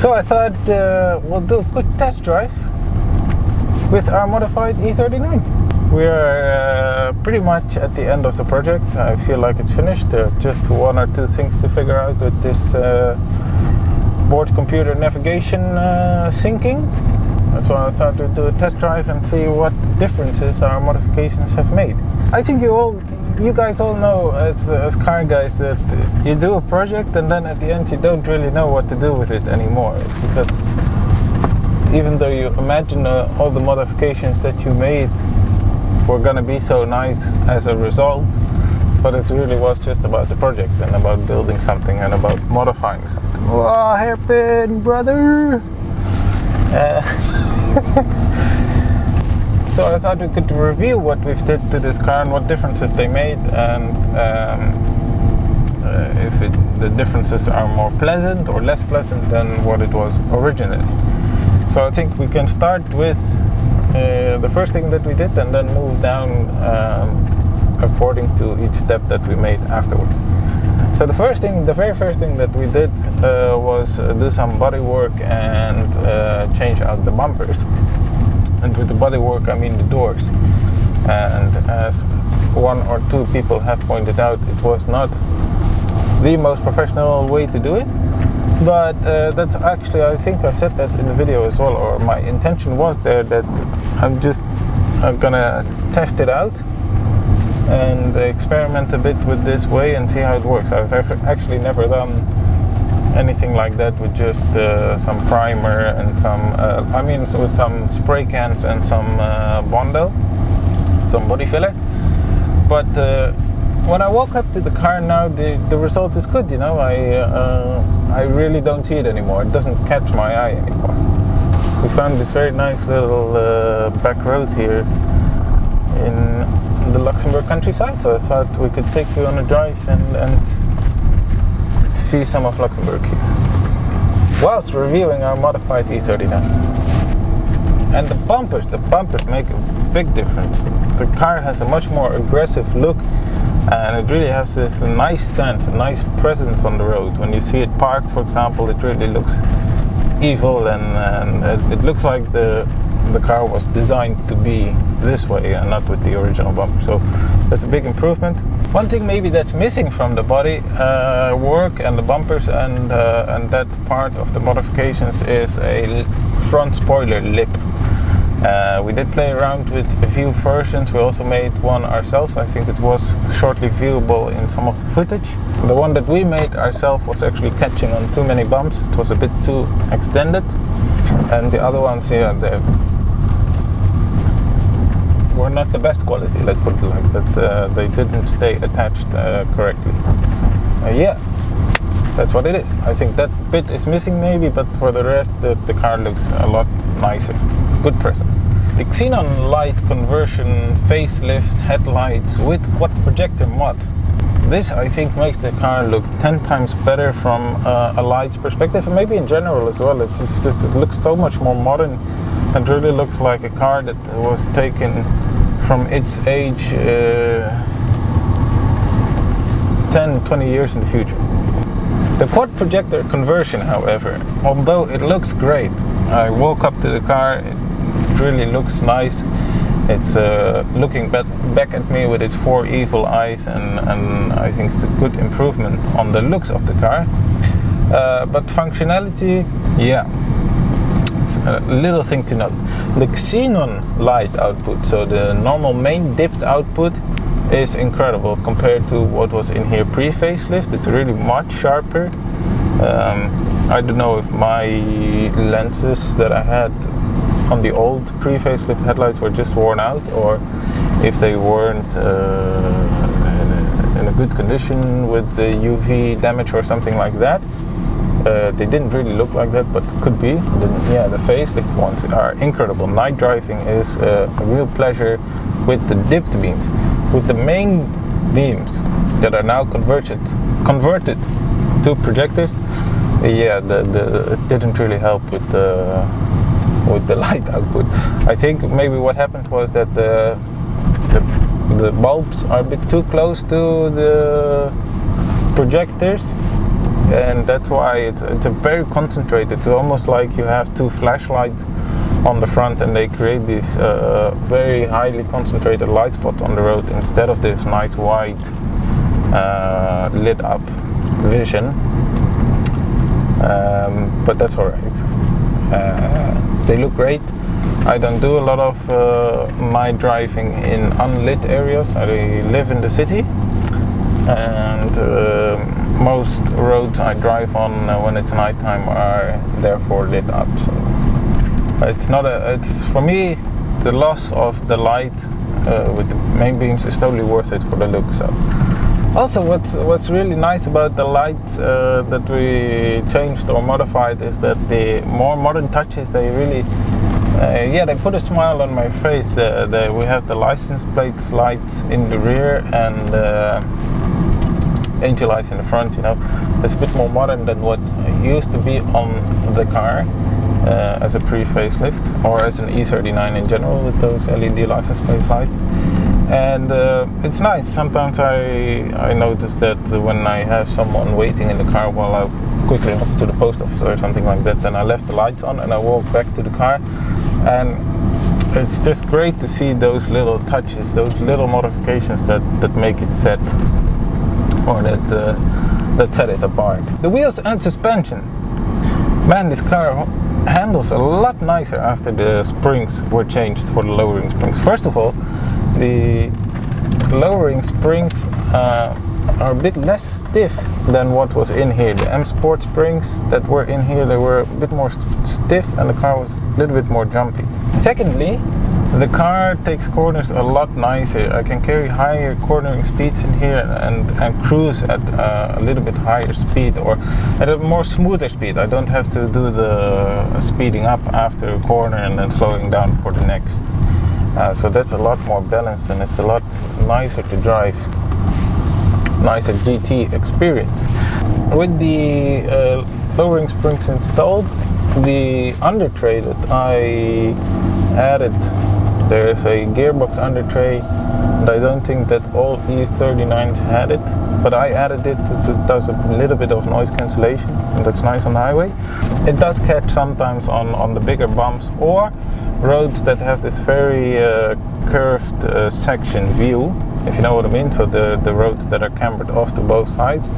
So I thought we'll do a quick test drive with our modified E39. We are pretty much at the end of the project. I feel like it's finished. There are just one or two things to figure out with this board computer navigation syncing. That's why I thought we'd do a test drive and see what differences our modifications have made. I think you guys all know as car guys that you do a project and then at the end you don't really know what to do with it anymore. Because even though you imagine all the modifications that you made were gonna be so nice as a result, but it really was just about the project and about building something and about modifying something. Oh, hairpin, brother! So I thought we could review what we've did to this car and what differences they made, and if the differences are more pleasant or less pleasant than what it was originally. So I think we can start with the first thing that we did and then move down according to each step that we made afterwards. So the very first thing that we did was do some body work and change out the bumpers. And with the body work I mean the doors. And as one or two people have pointed out, it was not the most professional way to do it. But that's actually, I think I said that in the video as well, or my intention was there that I'm gonna test it out and experiment a bit with this way and see how it works. I've actually never done anything like that with just some primer and with some spray cans and some Bondo, some body filler. But when I walk up to the car now, the result is good. You know, I really don't see it anymore. It doesn't catch my eye anymore. We found this very nice little back road here in the Luxembourg countryside, so I thought we could take you on a drive and see some of Luxembourg here whilst reviewing our modified E39. And the bumpers make a big difference. The car has a much more aggressive look and it really has this nice stance, a nice presence on the road. When you see it parked, for example, it really looks evil and it looks like the car was designed to be this way and not with the original bumper. So that's a big improvement. One thing maybe that's missing from the body work and the bumpers and that part of the modifications is a front spoiler lip. We did play around with a few versions. We also made one ourselves. I think it was shortly viewable in some of the footage. The one that we made ourselves was actually catching on too many bumps. It was a bit too extended. And the other ones, yeah, they were not the best quality, let's put it like that. They didn't stay attached correctly. Yeah, that's what it is. I think that bit is missing maybe, but for the rest the car looks a lot nicer. Good presence. The xenon light conversion facelift headlights with quad projector mod. This I think makes the car look 10 times better from a lights perspective, and maybe in general as well. It looks so much more modern and really looks like a car that was taken from its age 10-20 years in the future. The quad projector conversion, however, although it looks great, I woke up to the car, it really looks nice. It's looking back at me with its four evil eyes, and I think it's a good improvement on the looks of the car. But functionality, yeah, it's a little thing to note. The xenon light output, so the normal main dipped output, is incredible compared to what was in here pre-facelift. It's really much sharper. I don't know if my lenses that I had on the old pre-facelift headlights were just worn out, or if they weren't in a good condition with the UV damage or something like that. They didn't really look like that, but could be. The facelift ones are incredible. Night driving is a real pleasure with the dipped beams. With the main beams that are now converted to projectors, yeah, it didn't really help with the light output. I think maybe what happened was that the bulbs are a bit too close to the projectors. and that's why it's a very concentrated. It's almost like you have two flashlights on the front, and they create this very highly concentrated light spot on the road instead of this nice wide lit up vision. But that's alright. They look great. I don't do a lot of my driving in unlit areas. I live in the city, and most roads I drive on when it's nighttime are therefore lit up. So it's for me, the loss of the light with the main beams is totally worth it for the look. So also what's really nice about the light that we changed or modified is that the more modern touches, they really they put a smile on my face. We have the license plate lights in the rear and angel lights in the front. You know, it's a bit more modern than what used to be on the car as a pre-facelift or as an E39 in general with those LED license plate lights. And it's nice. Sometimes I notice that when I have someone waiting in the car while I quickly up to the post office or something like that, then I left the lights on and I walk back to the car, and it's just great to see those little touches, those little modifications that make it set, or that set it apart. The wheels and suspension. Man, this car handles a lot nicer after the springs were changed for the lowering springs. First of all, the lowering springs are a bit less stiff than what was in here. The M Sport springs that were in here, they were a bit more stiff, and the car was a little bit more jumpy. Secondly, the car takes corners a lot nicer. I can carry higher cornering speeds in here and cruise at a little bit higher speed, or at a more smoother speed. I don't have to do the speeding up after a corner and then slowing down for the next. So that's a lot more balanced, and it's a lot nicer to drive. Nicer GT experience. With the lowering springs installed, the under tray that I added, there's a gearbox under tray, and I don't think that all E39s had it, but I added it. It does a little bit of noise cancellation, and that's nice on the highway. It does catch sometimes on the bigger bumps or roads that have this very curved section view, if you know what I mean. So the roads that are cambered off to both sides.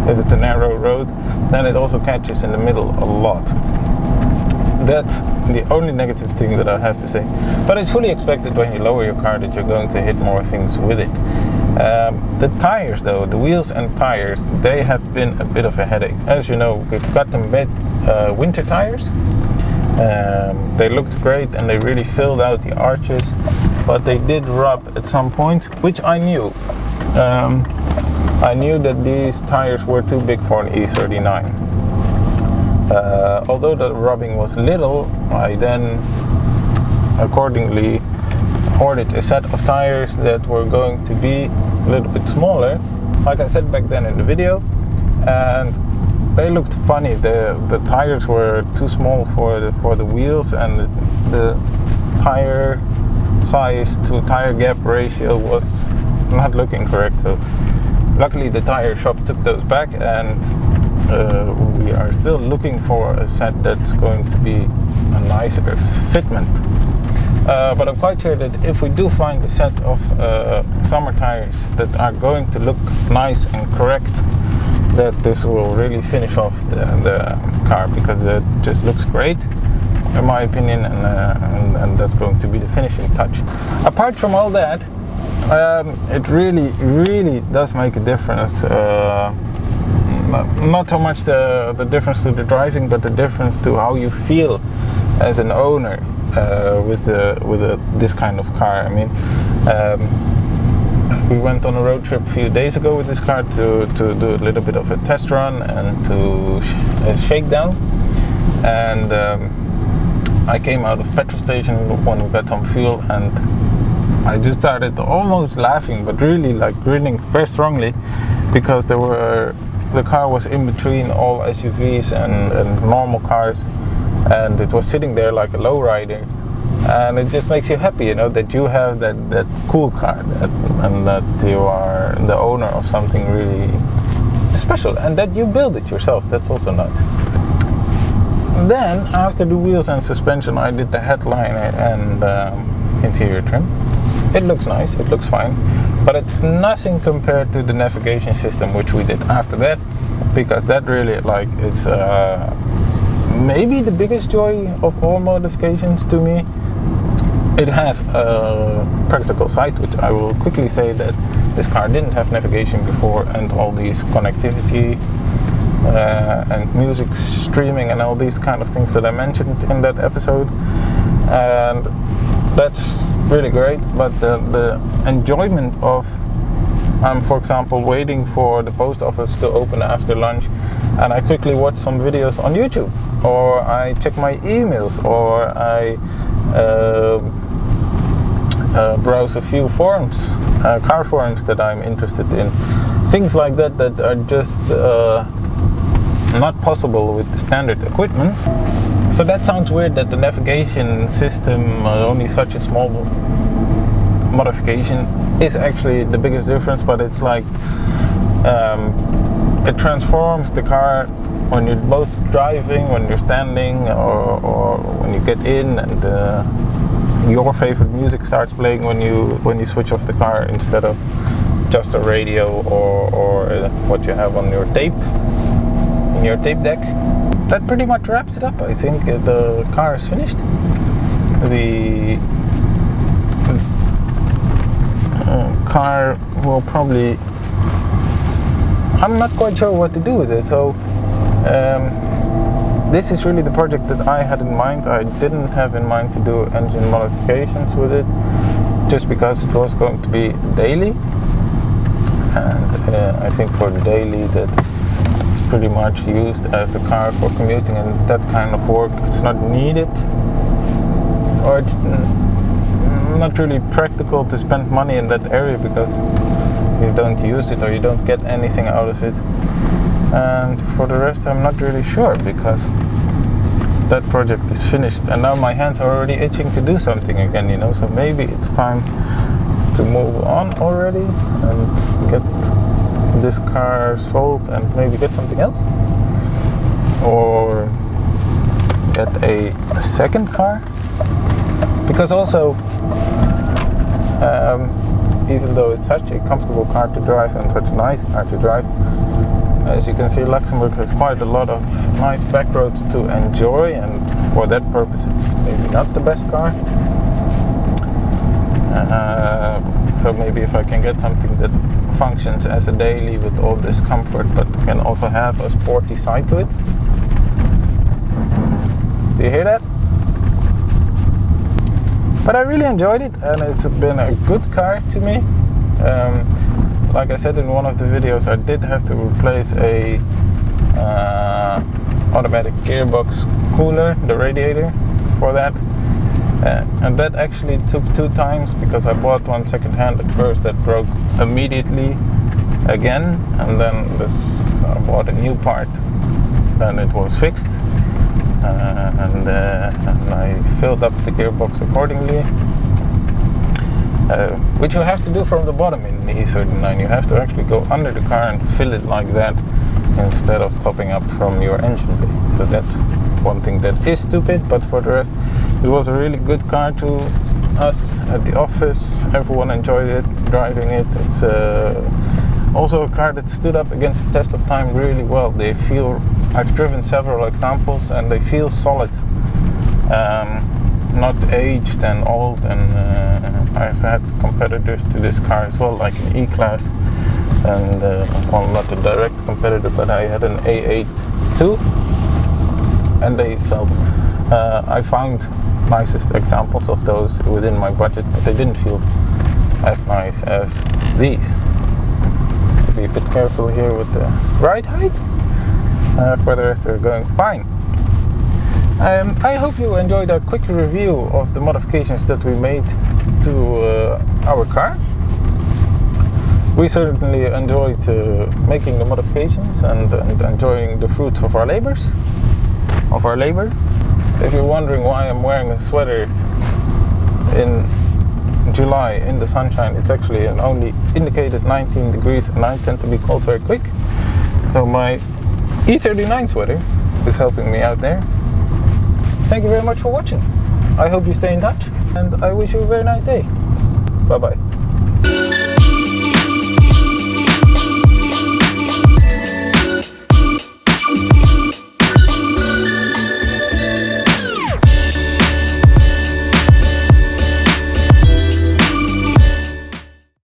If it's a narrow road, then it also catches in the middle a lot. That's the only negative thing that I have to say. But it's fully expected when you lower your car that you're going to hit more things with it. The tires though, the wheels and tires, they have been a bit of a headache. As you know, we've got them mid winter tires. They looked great and they really filled out the arches, but they did rub at some point, which I knew. I knew that these tires were too big for an E39. Although the rubbing was little, I then accordingly ordered a set of tires that were going to be a little bit smaller, like I said back then in the video, and they looked funny. The tires were too small for the wheels, and the tire size to tire gap ratio was not looking correct. So luckily the tire shop took those back, and we are still looking for a set that's going to be a nicer fitment. But I'm quite sure that if we do find a set of summer tires that are going to look nice and correct, that this will really finish off the car, because it just looks great in my opinion, and that's going to be the finishing touch. Apart from all that, it really does make a difference. Not so much the difference to the driving, but the difference to how you feel as an owner with this kind of car. I mean, we went on a road trip a few days ago with this car to do a little bit of a test run and to shakedown, and I came out of petrol station when we got some fuel, and I just started almost laughing, but really like grinning very strongly, because the car was in between all SUVs and normal cars, and it was sitting there like a lowrider, and it just makes you happy, you know, that you have that cool car, and that you are the owner of something really special, and that you build it yourself. That's also nice. Then after the wheels and suspension, I did the headliner and interior trim. It looks nice, it looks fine, but it's nothing compared to the navigation system which we did after that, because that really, like, it's maybe the biggest joy of all modifications to me. It has a practical side, which I will quickly say that this car didn't have navigation before, and all these connectivity and music streaming and all these kind of things that I mentioned in that episode, and that's really great. But the enjoyment of for example, waiting for the post office to open after lunch, and I quickly watch some videos on YouTube, or I check my emails, or I browse a few forums, car forums that I'm interested in. Things like that that are just not possible with the standard equipment. So that sounds weird that the navigation system, only such a small modification, is actually the biggest difference, but it's like it transforms the car when you're both driving, when you're standing, or when you get in, and your favorite music starts playing when you switch off the car, instead of just a radio or what you have on your tape, in your tape deck. That pretty much wraps it up. I think the car is finished. The car will probably, I'm not quite sure what to do with it, so this is really the project that I had in mind. I didn't have in mind to do engine modifications with it, just because it was going to be daily, and I think for the daily that it's pretty much used as a car for commuting and that kind of work. It's not needed, or it's not really practical to spend money in that area, because you don't use it or you don't get anything out of it. And for the rest, I'm not really sure, because that project is finished, and now my hands are already itching to do something again, you know. So maybe it's time to move on already and get this car sold and maybe get something else, or get a second car. Because also, even though it's such a comfortable car to drive and such a nice car to drive, as you can see, Luxembourg has quite a lot of nice back roads to enjoy, and for that purpose it's maybe not the best car. So maybe if I can get something that functions as a daily with all this comfort, but can also have a sporty side to it. Do you hear that? But I really enjoyed it, and it's been a good car to me. Like I said in one of the videos, I did have to replace a automatic gearbox cooler, the radiator for that. And that actually took 2 times, because I bought one second hand at first that broke immediately again, and then I bought a new part, then it was fixed, and I filled up the gearbox accordingly, which you have to do from the bottom in the E39. You have to actually go under the car and fill it like that, instead of topping up from your engine bay. So that's one thing that is stupid, but for the rest, it was a really good car to us at the office. Everyone enjoyed it, driving it. It's also a car that stood up against the test of time really well. They feel, I've driven several examples, and they feel solid, not aged and old. And I've had competitors to this car as well, like an E-Class, and well, not a direct competitor, but I had an A8 too, and they felt, I found nicest examples of those within my budget, but they didn't feel as nice as these. Have to be a bit careful here with the ride height. For the rest, they're going fine. I hope you enjoyed a quick review of the modifications that we made to our car. We certainly enjoyed making the modifications and enjoying the fruits of our labor. If you're wondering why I'm wearing a sweater in July in the sunshine, it's actually an only indicated 19 degrees, and I tend to be cold very quick. So my E39 sweater is helping me out there. Thank you very much for watching. I hope you stay in touch, and I wish you a very nice day. Bye bye.